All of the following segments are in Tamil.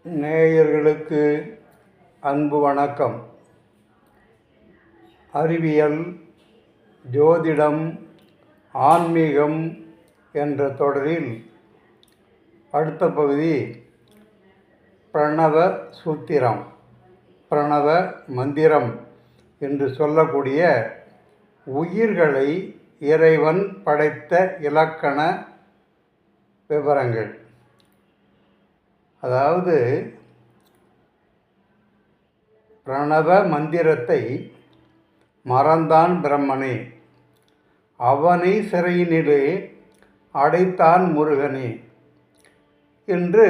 நேயர்களுக்கு அன்பு வணக்கம். அறிவியல், ஜோதிடம், ஆன்மீகம் என்ற தொடரில் அடுத்த பகுதி பிரணவ சூத்திரம், பிரணவ மந்திரம் என்று சொல்லக்கூடிய உயிர்களை இறைவன் படைத்த இலக்கண விவரங்கள். அதாவது பிரணவ மந்திரத்தை மறந்தான் பிரம்மனே, அவனை சிறையினிலே அடைத்தான் முருகனே என்று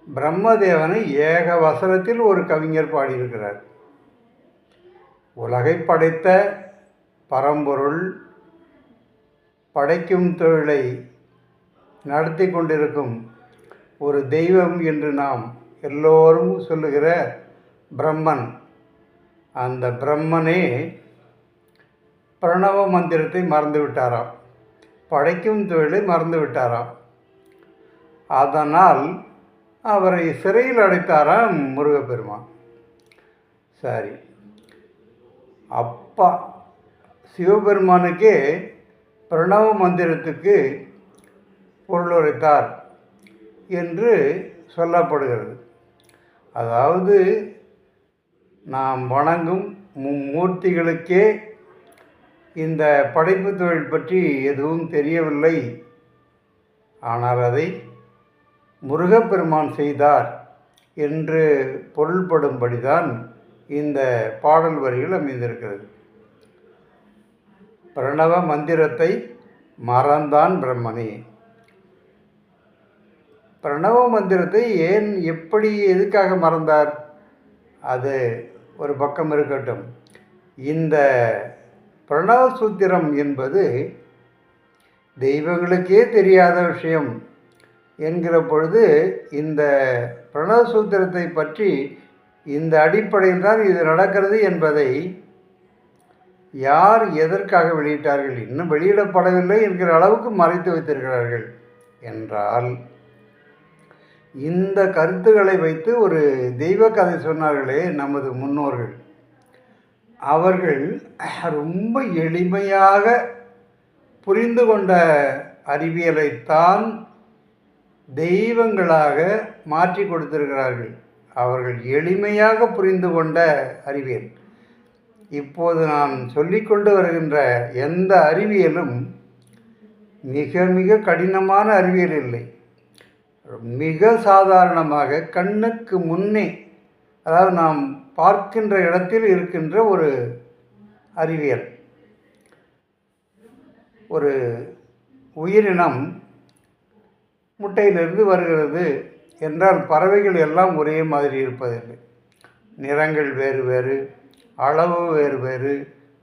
பிரம்மதேவனை ஏக வசனத்தில் ஒரு கவிஞர் பாடியிருக்கிறார். உலகை படைத்த பரம்பொருள் படைக்கும் தொழிலை நடத்தி கொண்டிருக்கும் ஒரு தெய்வம் என்று நாம் எல்லோரும் சொல்லுகிற பிரம்மன், அந்த பிரம்மனே பிரணவ மந்திரத்தை மறந்து விட்டாராம், படைக்கும் தொழிலை மறந்து விட்டாராம். அதனால் அவரை சிறையில் அடைத்தாராம் முருகப்பெருமான். சரி, அப்பா சிவபெருமானுக்கே பிரணவ மந்திரத்துக்கு பொருளுரைத்தார் என்று சொல்லப்படுகிறது. அதாவது நாம் வணங்கும் மும்மூர்த்திகளுக்கே இந்த படைப்பு தொழில் பற்றி எதுவும் தெரியவில்லை, ஆனால் அதை முருகப்பெருமான் செய்தார் என்று பொருள்படும்படிதான் இந்த பாடல் வரிகள் அமைந்திருக்கிறது. பிரணவ மந்திரத்தை மறந்தான் பிரம்மனே. பிரணவ மந்திரத்தை ஏன், எப்படி, எதுக்காக மறந்தார்? அது ஒரு பக்கம் இருக்கட்டும். இந்த பிரணவ சூத்திரம் என்பது தெய்வங்களுக்கே தெரியாத விஷயம் என்கிற பொழுது, இந்த பிரணவ சூத்திரத்தை பற்றி இந்த அடிப்படையில் தான் இது நடக்கிறது என்பதை யார் எதற்காக வெளியிட்டார்கள், இன்னும் வெளியிடப்படவில்லை என்கிற அளவுக்கு மறைத்து வைத்திருக்கிறார்கள் என்றால், இந்த கருத்துக்களை வைத்து ஒரு தெய்வ கதை சொன்னார்களே நமது முன்னோர்கள், அவர்கள் ரொம்ப எளிமையாக புரிந்து கொண்ட அறிவியலைத்தான் தெய்வங்களாக மாற்றி கொடுத்திருக்கிறார்கள். அவர்கள் எளிமையாக புரிந்து கொண்ட அறிவியல். இப்போது நான் சொல்லிக்கொண்டு வருகின்ற எந்த அறிவியலும் மிக மிக கடினமான அறிவியல் இல்லை, மிக சாதாரணமாக கண்ணுக்கு முன்னே, அதாவது நாம் பார்க்கின்ற இடத்தில் இருக்கின்ற ஒரு அறிவியல். ஒரு உயிரினம் முட்டையிலிருந்து வருகிறது என்றால் பறவைகள் எல்லாம் ஒரே மாதிரி இருப்பதில்லை. நிறங்கள் வேறு வேறு, அளவு வேறு வேறு,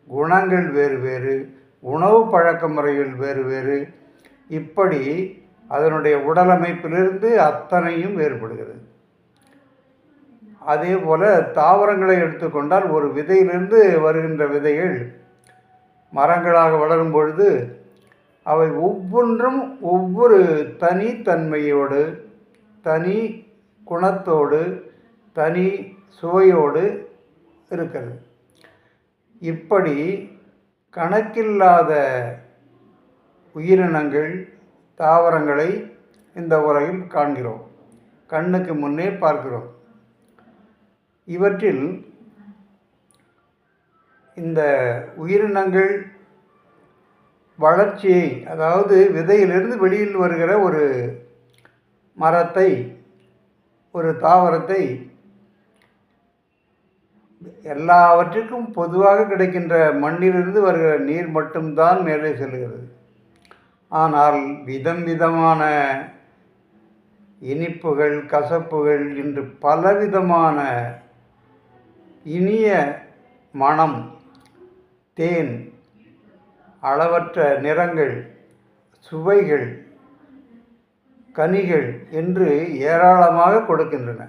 குணங்கள் வேறு வேறு, உணவு பழக்க முறைகள் வேறு வேறு, இப்படி அதனுடைய உடலமைப்பிலிருந்து அத்தனையும் வேறுபடுகிறது. அதே போல் தாவரங்களை எடுத்துக்கொண்டால் ஒரு விதையிலிருந்து வருகின்ற விதைகள் மரங்களாக வளரும் பொழுது அவை ஒவ்வொன்றும் ஒவ்வொரு தனித்தன்மையோடு, தனி குணத்தோடு, தனி சுவையோடு இருக்கிறது. இப்படி கணக்கில்லாத உயிரினங்கள், தாவரங்களை இந்த உலகில் காண்கிறோம், கண்ணுக்கு முன்னே பார்க்கிறோம். இவற்றில் இந்த உயிரினங்கள் வளர்ச்சியை, அதாவது விதையிலிருந்து வெளியில் வருகிற ஒரு மரத்தை, ஒரு தாவரத்தை, எல்லாவற்றிற்கும் பொதுவாக கிடைக்கின்ற மண்ணிலிருந்து வருகிற நீர் மட்டும்தான் மேலே செல்கிறது. ஆனால் விதம் விதமான இனிப்புகள், கசப்புகள் என்று பலவிதமான இனிய மனம், தேன், அளவற்ற நிறங்கள், சுவைகள், கனிகள் என்று ஏராளமாக கொடுக்கின்றன.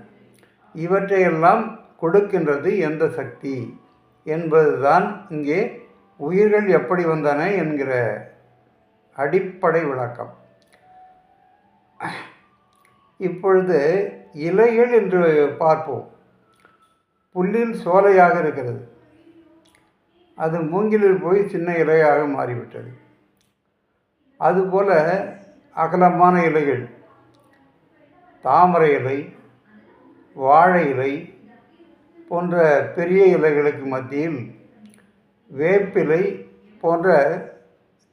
இவற்றையெல்லாம் கொடுக்கின்றது எந்த சக்தி என்பதுதான் இங்கே உயிர்கள் எப்படி வந்தன என்கிற அடிப்படை விளக்கம். இப்பொழுது இலைகள் என்று பார்ப்போம். புல்லில் சோலையாக இருக்கிறது, அது மூங்கிலில் போய் சின்ன இலையாக மாறிவிட்டது. அதுபோல அகலமான இலைகள், தாமரை இலை, வாழை இலை போன்ற பெரிய இலைகளுக்கு மத்தியில் வேப்பிலை போன்ற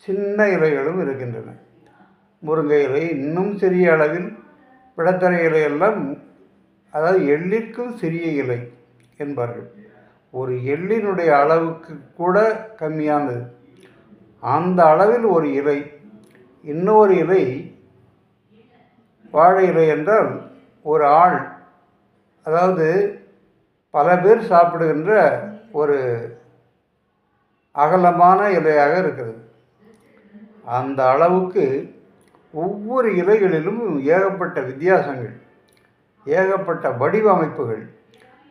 சின்ன இலைகளும் இருக்கின்றன. முருங்கை இலை, இன்னும் சிறிய அளவில் பிடத்தரை இலையெல்லாம், அதாவது எள்ளிற்கும் சிறிய இலை என்பார்கள். ஒரு எள்ளினுடைய அளவுக்கு கூட கம்மியானது. அந்த அளவில் ஒரு இலை. இன்னொரு இலை வாழை இலை என்றால் ஒரு ஆள், அதாவது பல பேர் சாப்பிடுகின்ற ஒரு அகலமான இலையாக இருக்கிறது. அந்த அளவுக்கு ஒவ்வொரு இலைகளிலும் ஏகப்பட்ட வித்தியாசங்கள், ஏகப்பட்ட வடிவமைப்புகள்.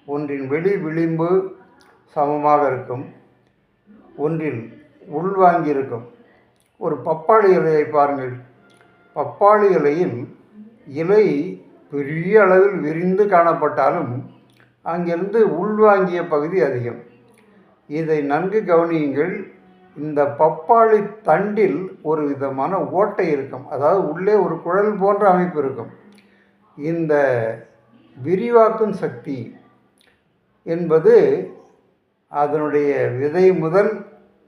ஒன்றின் வெளி விளிம்பு சமமாக இருக்கும், ஒன்றில் உள்வாங்கி இருக்கும். ஒரு பப்பாளி இலையை பாருங்கள். பப்பாளி இலையில் இலை பெரிய அளவில் விரிந்து காணப்பட்டாலும் அங்கிருந்து உள்வாங்கிய பகுதி அதிகம். இதை நன்கு கவனியுங்கள். இந்த பப்பாளி தண்டில் ஒரு விதமான ஓட்டை இருக்கும், அதாவது உள்ளே ஒரு குழல் போன்ற அமைப்பு இருக்கும். இந்த விரிவாக்கும் சக்தி என்பது அதனுடைய விதை முதல்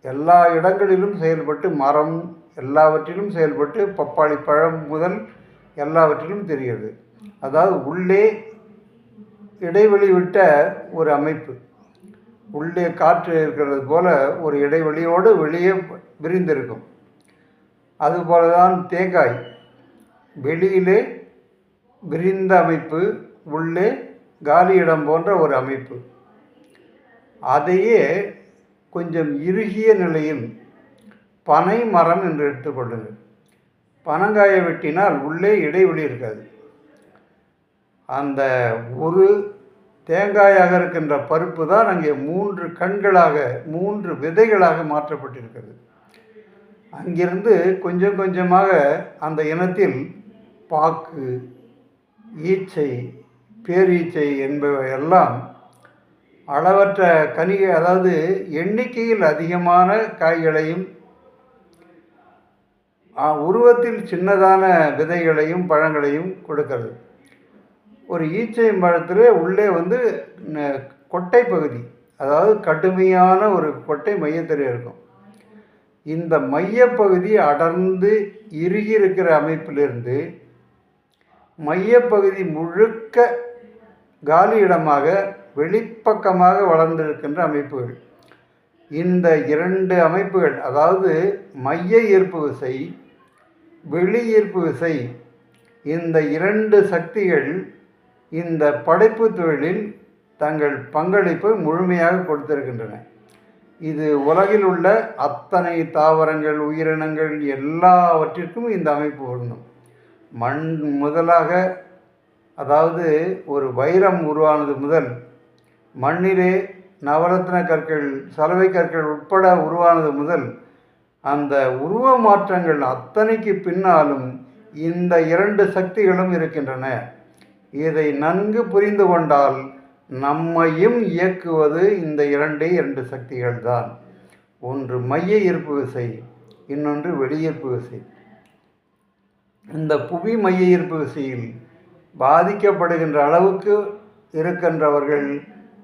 எல்லா இடங்களிலும் செயல்பட்டு, மரம் எல்லாவற்றிலும் செயல்பட்டு, பப்பாளி பழம் முதல் எல்லாவற்றிலும் தெரிகிறது. அதாவது உள்ளே இடைவெளி விட்ட ஒரு அமைப்பு, உள்ளே காற்று இருக்கிறது போல ஒரு இடைவெளியோடு வெளியே விரிந்திருக்கும். அதுபோல தான் தேங்காய், வெளியிலே விரிந்த அமைப்பு, உள்ளே காலி இடம் போன்ற ஒரு அமைப்பு. அதையே கொஞ்சம் இறுகிய நிலையில் பனை மரம் என்று எடுத்துக்கொள்ளுங்கள். பனங்காயை வெட்டினால் உள்ளே இடைவெளி இருக்காது. அந்த ஒரு தேங்காயாக இருக்கின்ற பருப்பு தான் அங்கே 3 கண்களாக, 3 விதைகளாக மாற்றப்பட்டிருக்கிறது. அங்கிருந்து கொஞ்சம் கொஞ்சமாக அந்த இனத்தில் பாக்கு, ஈச்சை, பேரீச்சை என்பவையெல்லாம் அளவற்ற கனிகள், அதாவது எண்ணிக்கையில் அதிகமான காய்களையும் உருவத்தில் சின்னதான விதைகளையும் பழங்களையும் கொடுக்கிறது. ஒரு ஈச்சை பழத்திலே உள்ளே கொட்டை பகுதி, அதாவது கடுமையான ஒரு கொட்டை மையத்தில் இருக்கும். இந்த மையப்பகுதி அடர்ந்து இறுகி இருக்கிற அமைப்பிலிருந்து மையப்பகுதி முழுக்க காலி இடமாக வெளிப்பக்கமாக வளர்ந்திருக்கின்ற அமைப்புகள். இந்த 2 அமைப்புகள், அதாவது மைய ஈர்ப்பு விசை, வெளி ஈர்ப்பு விசை, இந்த 2 சக்திகள் இந்த படைப்பு தொழிலில் தங்கள் பங்களிப்பை முழுமையாக கொடுத்திருக்கின்றன. இது உலகில் உள்ள அத்தனை தாவரங்கள், உயிரினங்கள் எல்லாவற்றிற்கும் இந்த அமைப்பு பொருந்தும். மண் முதலாக, அதாவது ஒரு வைரம் உருவானது முதல், மண்ணிலே நவரத்ன கற்கள், சலவை கற்கள் உட்பட உருவானது முதல், அந்த உருவ மாற்றங்கள் அத்தனைக்கு பின்னாலும் இந்த 2 சக்திகளும் இருக்கின்றன. இதை நன்கு புரிந்து கொண்டால் நம்மையும் இயக்குவது இந்த 2 சக்திகள் தான். ஒன்று மைய ஈர்ப்பு விசை, இன்னொன்று வெளியீர்ப்பு விசை. இந்த புவி மைய ஈர்ப்பு விசையில் பாதிக்கப்படுகின்ற அளவுக்கு இருக்கின்றவர்கள்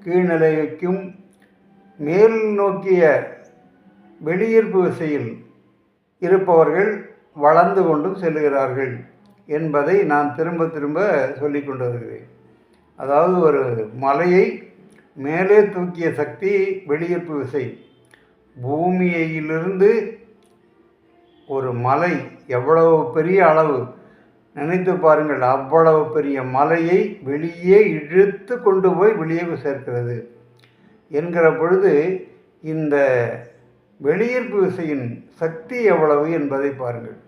கீழ்நிலைக்கும், மேல் நோக்கிய வெளியீர்ப்பு விசையில் இருப்பவர்கள் வளர்ந்து கொண்டும் செல்கிறார்கள் என்பதை நான் திரும்ப திரும்ப சொல்லி கொண்டு வருகிறேன். அதாவது ஒரு மலையை மேலே தூக்கிய சக்தி வெளியீர்ப்பு விசை. பூமியிலிருந்து ஒரு மலை எவ்வளவு பெரிய அளவு நினைத்து பாருங்கள், அவ்வளவு பெரிய மலையை வெளியே இழுத்து கொண்டு போய் வெளியே சேர்க்கிறது என்கிற பொழுது இந்த வெளியீர்ப்பு விசையின் சக்தி எவ்வளவு என்பதை பாருங்கள்.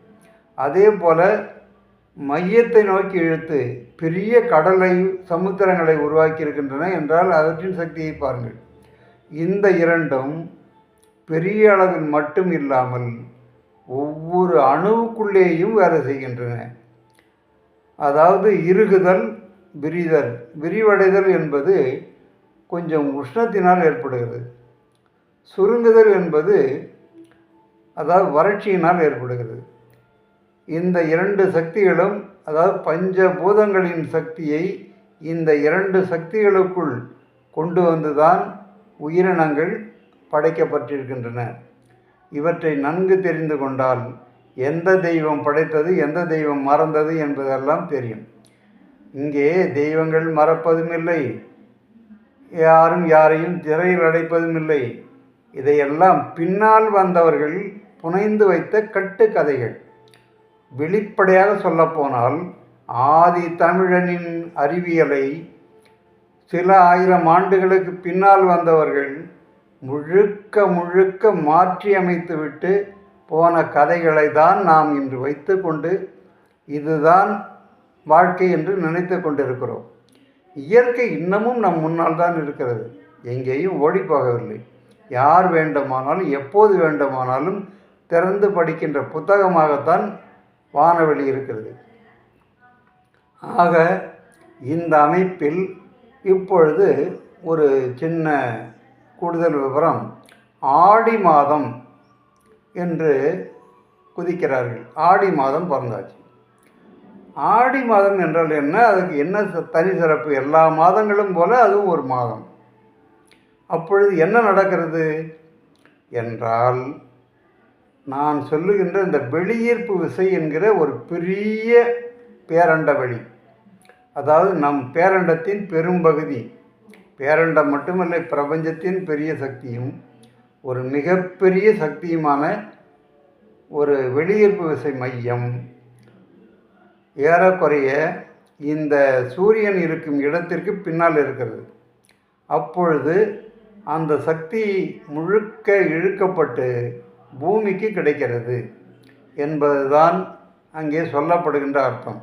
அதே போல மையத்தை நோக்கி இழுத்து பெரிய கடலை, சமுத்திரங்களை உருவாக்கி இருக்கின்றன என்றால் அவற்றின் சக்தியை பாருங்கள். இந்த 2ம் பெரிய அளவில் மட்டும் இல்லாமல் ஒவ்வொரு அணுவுக்குள்ளேயும் வேலை செய்கின்றன. அதாவது இறுகுதல், விரிதல். விரிவடைதல் என்பது கொஞ்சம் உஷ்ணத்தினால் ஏற்படுகிறது. சுருங்குதல் என்பது அதாவது வறட்சியினால் ஏற்படுகிறது. இந்த இரண்டு சக்திகளும், அதாவது பஞ்சபூதங்களின் சக்தியை இந்த இரண்டு சக்திகளுக்குள் கொண்டு வந்துதான் உயிரினங்கள் படைக்கப்பட்டிருக்கின்றன. இவற்றை நன்கு தெரிந்து கொண்டால் எந்த தெய்வம் படைத்தது, எந்த தெய்வம் மறந்தது என்பதெல்லாம் தெரியும். இங்கே தெய்வங்கள் மறப்பதும் இல்லை, யாரும் யாரையும் சிறையில் அடைப்பதும் இல்லை. இதையெல்லாம் பின்னால் வந்தவர்கள் புனைந்து வைத்த கட்டுக்கதைகள். வெளிப்படையாக சொல்லப்போனால் ஆதி தமிழனின் அறிவியலை சில ஆயிரம் ஆண்டுகளுக்கு பின்னால் வந்தவர்கள் முழுக்க முழுக்க மாற்றி அமைத்துவிட்டு போன கதைகளை தான் நாம் இன்று வைத்து கொண்டு இதுதான் வாழ்க்கை என்று நினைத்து கொண்டிருக்கிறோம். இயற்கை இன்னமும் நம் முன்னால் தான் இருக்கிறது, எங்கேயும் ஓடி போகவில்லை. யார் வேண்டுமானாலும் எப்போது வேண்டுமானாலும் திறந்து படிக்கின்ற புத்தகமாகத்தான் வானவெளி இருக்கிறது. ஆக இந்த அமைப்பில் இப்பொழுது ஒரு சின்ன கூடுதல் விவரம். ஆடி மாதம் என்று குதிக்கிறார்கள். ஆடி மாதம் பிறந்தாச்சு. ஆடி மாதம் என்றால் என்ன, அதுக்கு என்ன தனி சிறப்பு? எல்லா மாதங்களும் போல அதுவும் ஒரு மாதம். அப்பொழுது என்ன நடக்கிறது என்றால், நான் சொல்லுகின்ற இந்த வெளியீர்ப்பு விசை என்கிற ஒரு பெரிய பேரண்ட வெளி, அதாவது நம் பேரண்டத்தின் பெரும்பகுதி, பேரண்டம் மட்டுமல்ல பிரபஞ்சத்தின் பெரிய சக்தியும் ஒரு மிகப்பெரிய சக்தியுமான ஒரு வெளியீர்ப்பு விசை மையம் ஏறக்குறைய இந்த சூரியன் இருக்கும் இடத்திற்கு பின்னால் இருக்கிறது. அப்பொழுது அந்த சக்தி முழுக்க இழுக்கப்பட்டு பூமிக்கு கிடைக்கிறது என்பதுதான் அங்கே சொல்லப்படுகின்ற அர்த்தம்.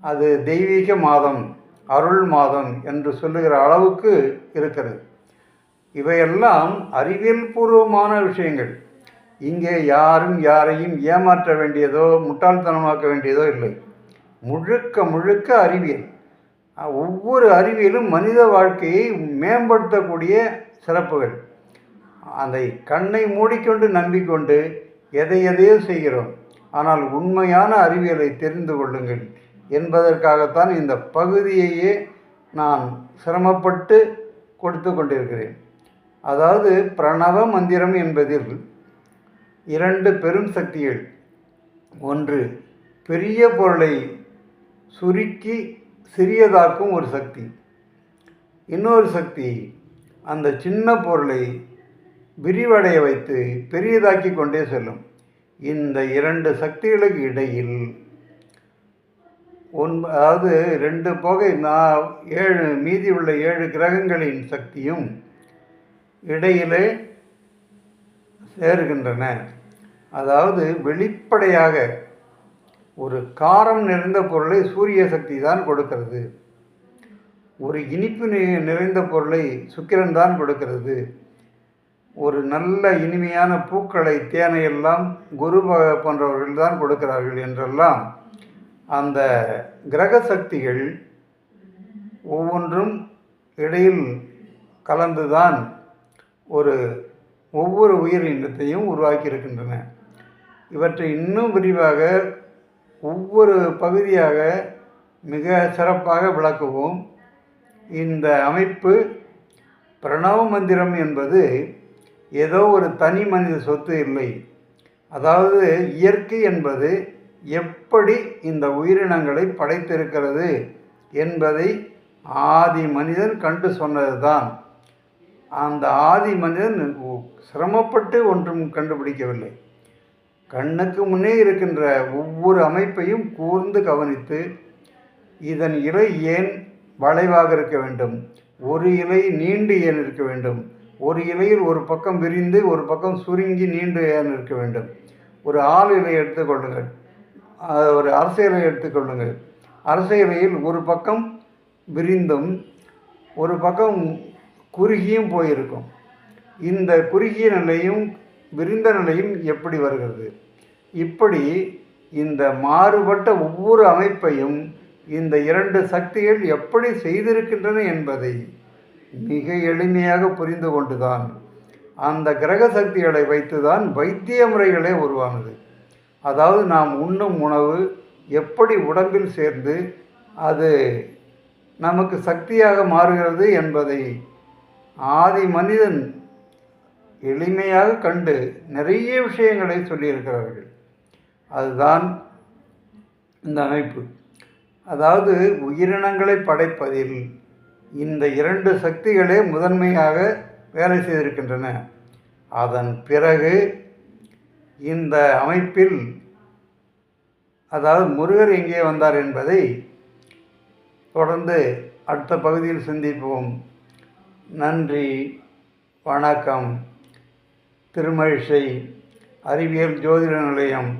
அது தெய்வீக மாதம், அருள் மாதம் என்று சொல்லுகிற அளவுக்கு இருக்கிறது. இவையெல்லாம் அறிவியல் பூர்வமான விஷயங்கள். இங்கே யாரும் யாரையும் ஏமாற்ற வேண்டியதோ முட்டாள்தனமாக்க வேண்டியதோ இல்லை. முழுக்க முழுக்க அறிவியல். ஒவ்வொரு அறிவியலும் மனித வாழ்க்கையை மேம்படுத்தக்கூடிய சிறப்புகள். அதை கண்ணை மூடிக்கொண்டு நம்பிக்கொண்டு எதையோ செய்கிறோம். ஆனால் உண்மையான அறிவியலை தெரிந்து கொள்ளுங்கள் என்பதற்காகத்தான் இந்த பகுதியையே நான் சிரமப்பட்டு கொடுத்து கொண்டிருக்கிறேன். அதாவது பிரணவ மந்திரம் என்பதில் இரண்டு பெரும் சக்திகள். ஒன்று பெரிய பொருளை சுருக்கி சிறியதாக்கும் ஒரு சக்தி. இன்னொரு சக்தி அந்த சின்ன பொருளை விரிவடைய வைத்து பெரியதாக்கி கொண்டே செல்லும். இந்த இரண்டு சக்திகளுக்கு இடையில் அதாவது ரெண்டு போகை 7 மீதி உள்ள 7 கிரகங்களின் சக்தியும் இடையிலே சேருகின்றன. அதாவது வெளிப்படையாக ஒரு காரம் நிறைந்த பொருளை சூரிய சக்தி தான் கொடுக்கிறது. ஒரு இனிப்பு நிறைந்த பொருளை சுக்கிரன் தான் கொடுக்கிறது. ஒரு நல்ல இனிமையான பூக்களை, தேனை எல்லாம் குரு போன்றவர்கள் தான் கொடுக்கிறார்கள் என்றெல்லாம் அந்த கிரக சக்திகள் ஒவ்வொன்றும் இடையில் கலந்துதான் ஒவ்வொரு உயிரினத்தையும் உருவாக்கியிருக்கின்றன. இவற்றை இன்னும் விரிவாக ஒவ்வொரு பகுதியாக மிக சிறப்பாக விளக்குவோம். இந்த அமைப்பு பிரணவ மந்திரம் என்பது ஏதோ ஒரு தனி மனித சொத்து இல்லை. அதாவது இயற்கை என்பது எப்படி இந்த உயிரினங்களை படைத்திருக்கிறது என்பதை ஆதி மனிதன் கண்டு சொன்னது தான். அந்த ஆதி மனிதன் சிரமப்பட்டு ஒன்றும் கண்டுபிடிக்கவில்லை. கண்ணுக்கு முன்னே இருக்கின்ற ஒவ்வொரு அமைப்பையும் கூர்ந்து கவனித்து, இதன் இலை ஏன் வளைவாக இருக்க வேண்டும், ஒரு இலை நீண்டு ஏன் இருக்க வேண்டும், ஒரு இலையில் ஒரு பக்கம் விரிந்து ஒரு பக்கம் சுருங்கி நீண்டு ஏன் இருக்க வேண்டும், ஒரு ஆள் இலை எடுத்துக்கொள்ளுங்கள், ஒரு அரச இலை எடுத்துக்கொள்ளுங்கள். அரச இலையில் ஒரு பக்கம் விரிந்தும் ஒரு பக்கம் குறுகியும் போயிருக்கும். இந்த குறுகிய நிலையும் விரிந்த நிலையும் எப்படி வருகிறது? இப்படி இந்த மாறுபட்ட ஒவ்வொரு அமைப்பையும் இந்த இரண்டு சக்திகள் எப்படி செய்திருக்கின்றன என்பதை மிக எளிமையாக புரிந்து கொண்டுதான் அந்த கிரக சக்திகளை வைத்துதான் வைத்திய முறைகளே உருவானது. அதாவது நாம் உண்ணும் உணவு எப்படி உடம்பில் சேர்ந்து அது நமக்கு சக்தியாக மாறுகிறது என்பதை ஆதி மனிதன் எளிமையாக கண்டு நிறைய விஷயங்களை சொல்லியிருக்கிறார்கள். அதுதான் இந்த அமைப்பு. அதாவது உயிரினங்களை படைப்பதில் இந்த இரண்டு சக்திகளே முதன்மையாக வேலை செய்திருக்கின்றன. அதன் பிறகு இந்த அமைப்பில் அதாவது முருகர் எங்கே வந்தார் என்பதை தொடர்ந்து அடுத்த பகுதியில் சிந்திப்போம். நன்றி, வணக்கம். திருமழிசை அறிவியல் ஜோதிட நிலையம்,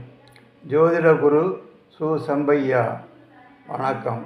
ஜோதிட குரு சு. சம்பையா. வணக்கம்.